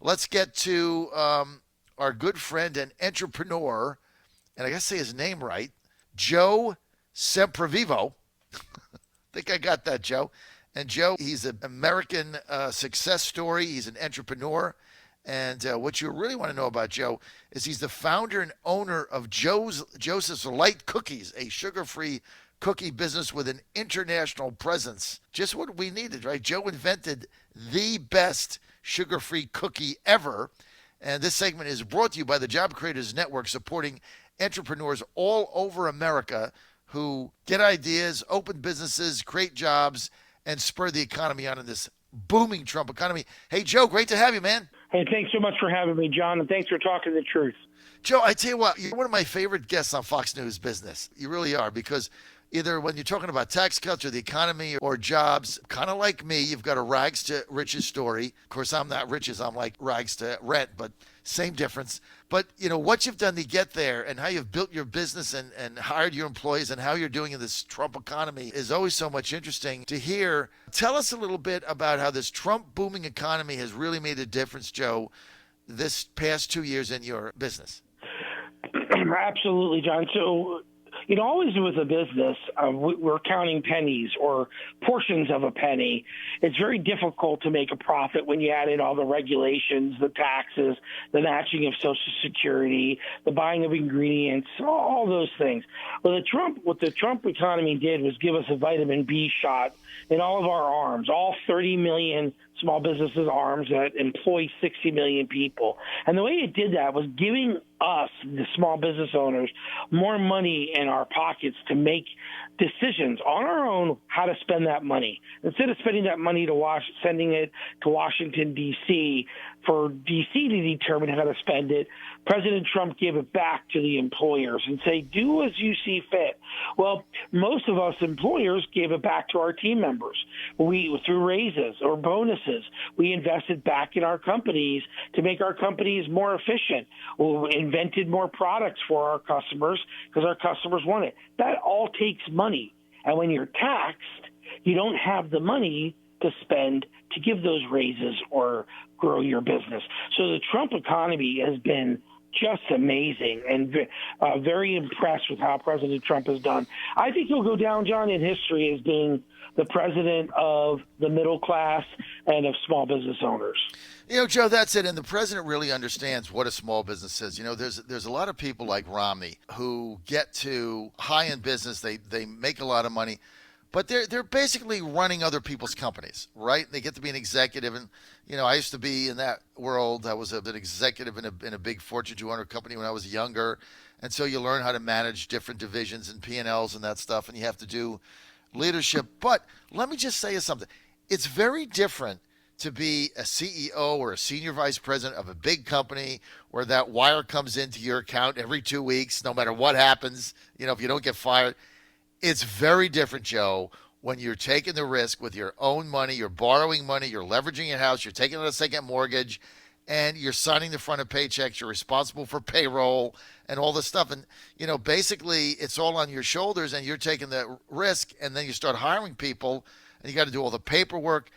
let's get to our good friend and entrepreneur, and I got to say his name right, Joe Semprevivo. I think I got that, Joe. And Joe, he's an American success story. He's an entrepreneur. And what you really want to know about Joe is he's the founder and owner of Joseph's Light Cookies, a sugar-free cookie business with an international presence. Just what we needed, right? Joe invented the best sugar-free cookie ever. And this segment is brought to you by the Job Creators Network, supporting entrepreneurs all over America who get ideas, open businesses, create jobs, and spur the economy on in this booming Trump economy. Hey, Joe, great to have you, man. Hey, thanks so much for having me, John, and thanks for talking the truth. Joe, I tell you what, you're one of my favorite guests on Fox News Business. You really are, because either when you're talking about tax cuts or the economy or jobs, kind of like me, you've got a rags to riches story. Of course, I'm not riches. I'm like rags to rent, but same difference. But, you know, what you've done to get there and how you've built your business and hired your employees and how you're doing in this Trump economy is always so much interesting to hear. Tell us a little bit about how this Trump booming economy has really made a difference, Joe, this past 2 years in your business. Absolutely, John. So, always with a business, we're counting pennies or portions of a penny. It's very difficult to make a profit when you add in all the regulations, the taxes, the matching of Social Security, the buying of ingredients, all those things. Well, what the Trump economy did was give us a vitamin B shot in all of our arms, all 30 million small businesses' arms that employ 60 million people. And the way it did that was giving us, the small business owners, more money in our pockets to make decisions on our own how to spend that money. Instead of spending that money sending it to Washington, D.C., for D.C. to determine how to spend it, President Trump gave it back to the employers and say, do as you see fit. Well, most of us employers gave it back to our team members. Through raises or bonuses, we invested back in our companies to make our companies more efficient. We invented more products for our customers because our customers want it. That all takes money. And when you're taxed, you don't have the money to spend to give those raises or grow your business. So the Trump economy has been just amazing, and very impressed with how President Trump has done. I think he'll go down, John, in history as being the president of the middle class and of small business owners. Joe, that's it. And the president really understands what a small business is. There's a lot of people like Romney who get to high in business. They make a lot of money, but they're basically running other people's companies, right? They get to be an executive. And, I used to be in that world. I was an executive in a big Fortune 200 company when I was younger. And so you learn how to manage different divisions and P&Ls and that stuff. And you have to do leadership. But let me just say something. It's very different to be a CEO or a senior vice president of a big company where that wire comes into your account every 2 weeks, no matter what happens, if you don't get fired. It's very different, Joe, when you're taking the risk with your own money, you're borrowing money, you're leveraging your house, you're taking out a second mortgage, and you're signing the front of paychecks, you're responsible for payroll and all this stuff. And, basically it's all on your shoulders and you're taking the risk, and then you start hiring people and you got to do all the paperwork.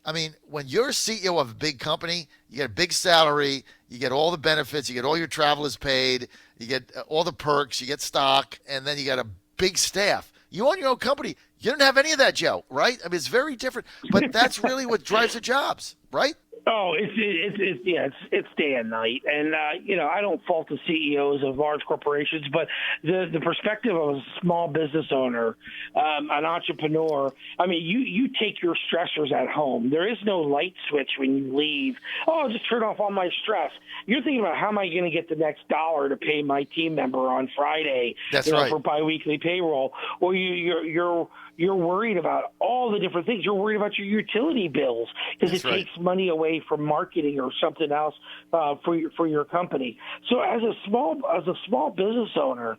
I mean, when you're CEO of a big company, you get a big salary, you get all the benefits, you get all your travel is paid, you get all the perks, you get stock, and then you got a big staff. You own your own company. You don't have any of that, Joe, right? I mean, it's very different, but that's really what drives the jobs, right? Oh, it's day and night, and I don't fault the CEOs of large corporations, but the perspective of a small business owner, an entrepreneur. I mean, you take your stressors at home. There is no light switch when you leave. Oh, I'll just turn off all my stress. You're thinking about how am I going to get the next dollar to pay my team member on Friday? That's right. For biweekly payroll, or you're worried about all the different things. You're worried about your utility bills because it takes money away from marketing or something else for your company. So as a small business owner,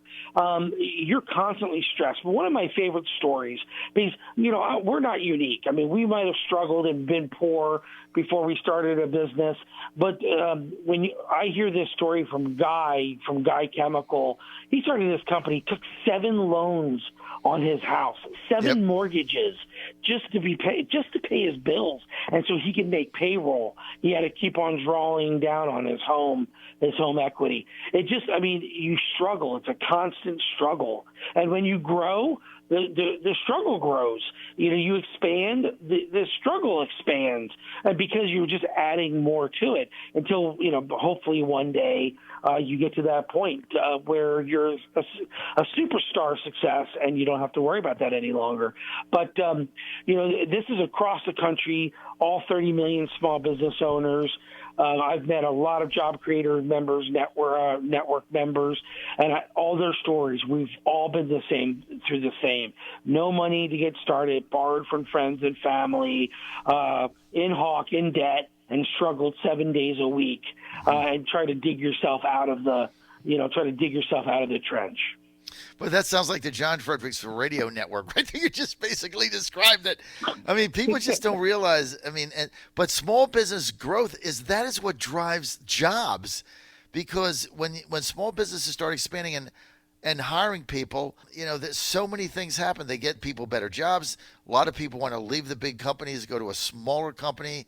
you're constantly stressed. But one of my favorite stories, because we're not unique. I mean, we might have struggled and been poor before we started a business, but I hear this story from Guy Chemical. He started this company, took 7 loans on his house, 7 mortgages just to pay his bills, and so he could make payroll. settle. He had to keep on drawing down on his home equity. It just, I mean, you struggle. It's a constant struggle. And when you grow, the struggle grows. You expand, the struggle expands, and because you're just adding more to it until, hopefully one day you get to that point where you're a superstar success and you don't have to worry about that any longer. But, this is across the country, all 30 million small business owners. I've met a lot of job creator members, network members, and all their stories. We've all been through the same. No money to get started, borrowed from friends and family, in debt, and struggled 7 days a week, and try to dig yourself out of the trench. But that sounds like the John Fredericks Radio Network, right? You just basically described it. I mean, people just don't realize. But small business growth is what drives jobs, because when small businesses start expanding and hiring people, there's so many things happen. They get people better jobs. A lot of people want to leave the big companies, go to a smaller company.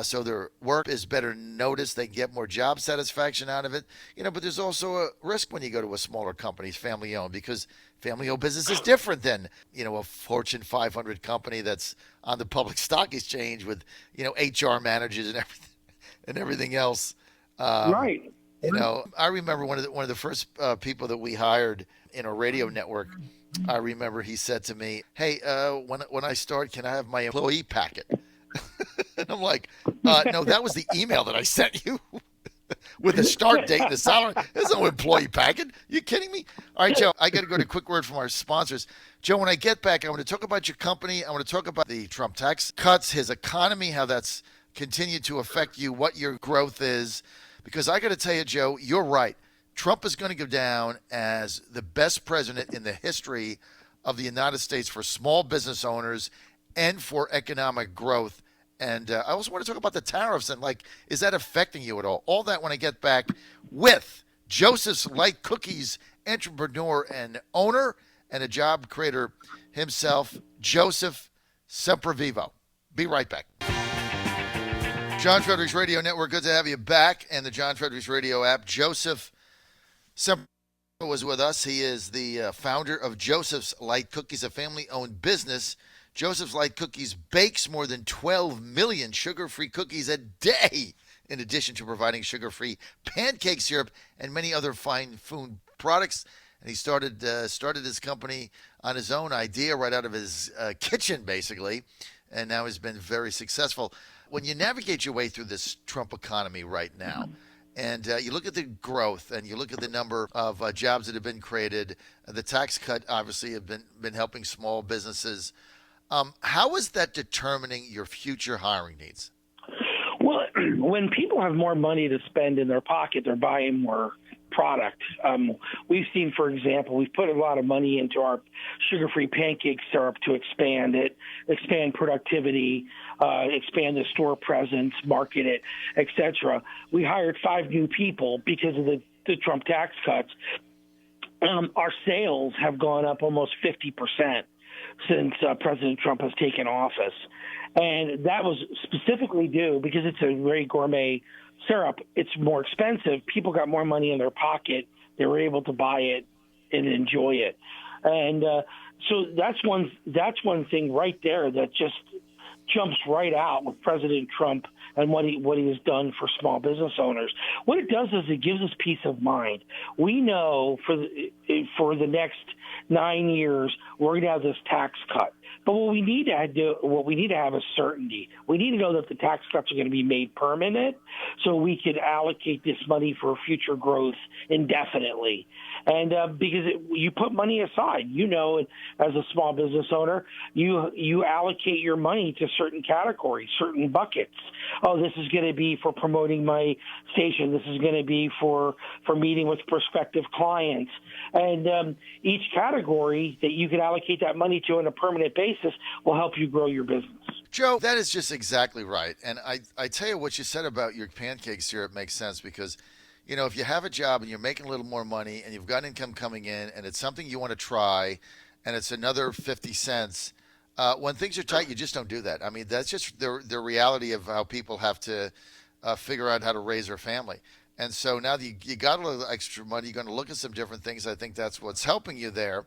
So their work is better noticed. They get more job satisfaction out of it. But there's also a risk when you go to a smaller company, family-owned, because family-owned business is different than, a Fortune 500 company that's on the public stock exchange with, HR managers and everything else. Right. I remember one of the first people that we hired in a radio network. I remember he said to me, "Hey, when I start, can I have my employee packet?" And I'm like, no, that was the email that I sent you with the start date and the salary. There's no employee packet. You kidding me? All right, Joe, I got to go to a quick word from our sponsors. Joe, when I get back, I want to talk about your company. I want to talk about the Trump tax cuts, his economy, how that's continued to affect you, what your growth is. Because I got to tell you, Joe, you're right. Trump is going to go down as the best president in the history of the United States for small business owners and for economic growth. And I also want to talk about the tariffs and, is that affecting you at all? All that when I get back with Joseph's Light Cookies entrepreneur and owner and a job creator himself, Joseph Semprevivo. Be right back. John Fredericks Radio Network, good to have you back, and the John Fredericks Radio app. Joseph Semprevivo was with us. He is the founder of Joseph's Light Cookies, a family-owned business. Joseph's Light Cookies bakes more than 12 million sugar-free cookies a day, in addition to providing sugar-free pancake syrup and many other fine food products. And he started his company on his own idea right out of his kitchen, basically, and now has been very successful. When you navigate your way through this Trump economy right now, and you look at the growth and you look at the number of jobs that have been created, the tax cut obviously have been helping small businesses. How is that determining your future hiring needs? Well, when people have more money to spend in their pocket, they're buying more product. We've seen, for example, we've put a lot of money into our sugar-free pancake syrup to expand productivity, expand the store presence, market it, etc. We hired 5 new people because of the Trump tax cuts. Our sales have gone up almost 50% since President Trump has taken office. And that was specifically due because it's a very gourmet syrup. It's more expensive. People got more money in their pocket. They were able to buy it and enjoy it. And so that's one thing right there that just jumps right out with President Trump and what he has done for small business owners. What it does is it gives us peace of mind. We know for the next 9 years we're going to have this tax cut. But what we need to have is certainty. We need to know that the tax cuts are going to be made permanent, so we can allocate this money for future growth indefinitely. And because you put money aside, as a small business owner, you allocate your money to certain categories, certain buckets. Oh, this is going to be for promoting my station. This is going to be for meeting with prospective clients. And each category that you can allocate that money to on a permanent basis will help you grow your business. Joe, that is just exactly right. And I tell you, what you said about your pancake syrup makes sense because, if you have a job and you're making a little more money and you've got income coming in and it's something you want to try and it's another 50 cents, When things are tight, you just don't do that. I mean, that's just the reality of how people have to figure out how to raise their family. And so now that you got a little extra money, you're going to look at some different things. I think that's what's helping you there.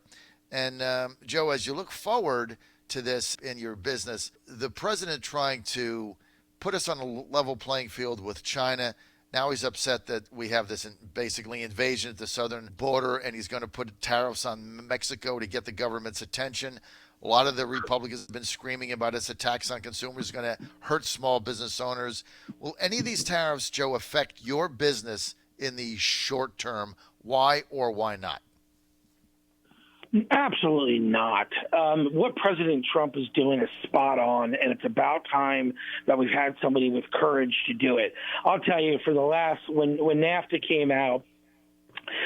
And Joe, as you look forward to this in your business, the president trying to put us on a level playing field with China. Now he's upset that we have this basically invasion at the southern border, and he's going to put tariffs on Mexico to get the government's attention. A lot of the Republicans have been screaming about its attacks on consumers going to hurt small business owners. Will any of these tariffs, Joe, affect your business in the short term? Why or why not? Absolutely not. What President Trump is doing is spot on, and it's about time that we've had somebody with courage to do it. I'll tell you, for the last, when NAFTA came out,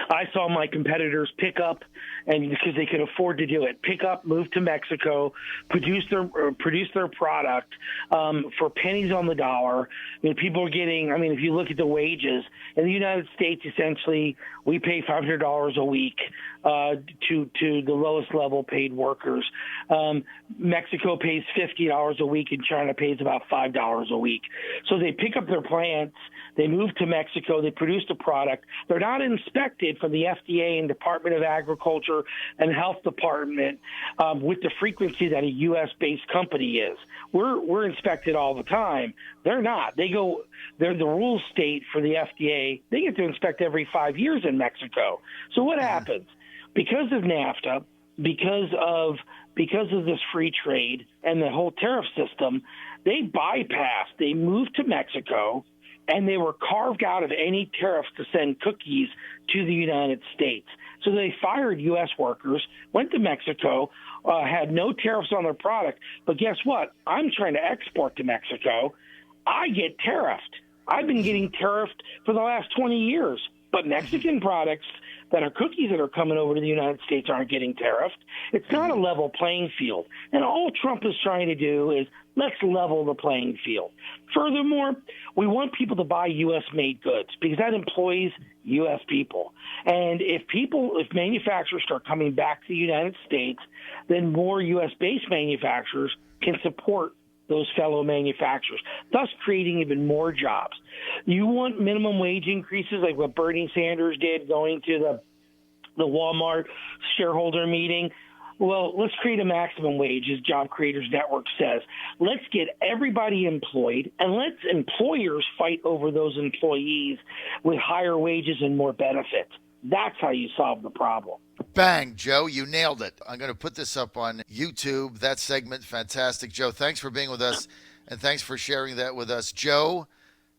I saw my competitors pick up, and because they could afford to do it, pick up, move to Mexico, produce their product for pennies on the dollar. I mean, people are getting. I mean, if you look at the wages in the United States, essentially we pay $500 a week to the lowest level paid workers. Mexico pays $50 a week, and China pays about $5 a week. So they pick up their plants. They move to Mexico. They produce the product. They're not inspected from the FDA and Department of Agriculture and Health Department with the frequency that a U.S.-based company is. We're inspected all the time. They're not. They're the rule state for the FDA. They get to inspect every 5 years in Mexico. So what happens? Because of NAFTA, because of this free trade and the whole tariff system, they bypassed. They moved to Mexico, and they were carved out of any tariffs to send cookies to the United States. So they fired U.S. workers, went to Mexico, had no tariffs on their product. But guess what? I'm trying to export to Mexico. I get tariffed. I've been getting tariffed for the last 20 years. But Mexican products that are cookies that are coming over to the United States aren't getting tariffed. It's not a level playing field. And all Trump is trying to do is let's level the playing field. Furthermore, we want people to buy U.S.-made goods because that employs U.S. people. And if manufacturers start coming back to the United States, then more U.S.-based manufacturers can support those fellow manufacturers, thus creating even more jobs. You want minimum wage increases like what Bernie Sanders did going to the Walmart shareholder meeting? Well, let's create a maximum wage, as Job Creators Network says. Let's get everybody employed, and let's employers fight over those employees with higher wages and more benefits. That's how you solve the problem. Bang, Joe, you nailed it. I'm going to put this up on YouTube. That segment, fantastic. Joe, thanks for being with us, and thanks for sharing that with us. Joe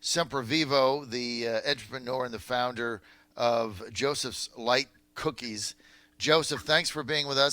Semprevivo, the entrepreneur and the founder of Joseph's Light Cookies. Joseph, thanks for being with us.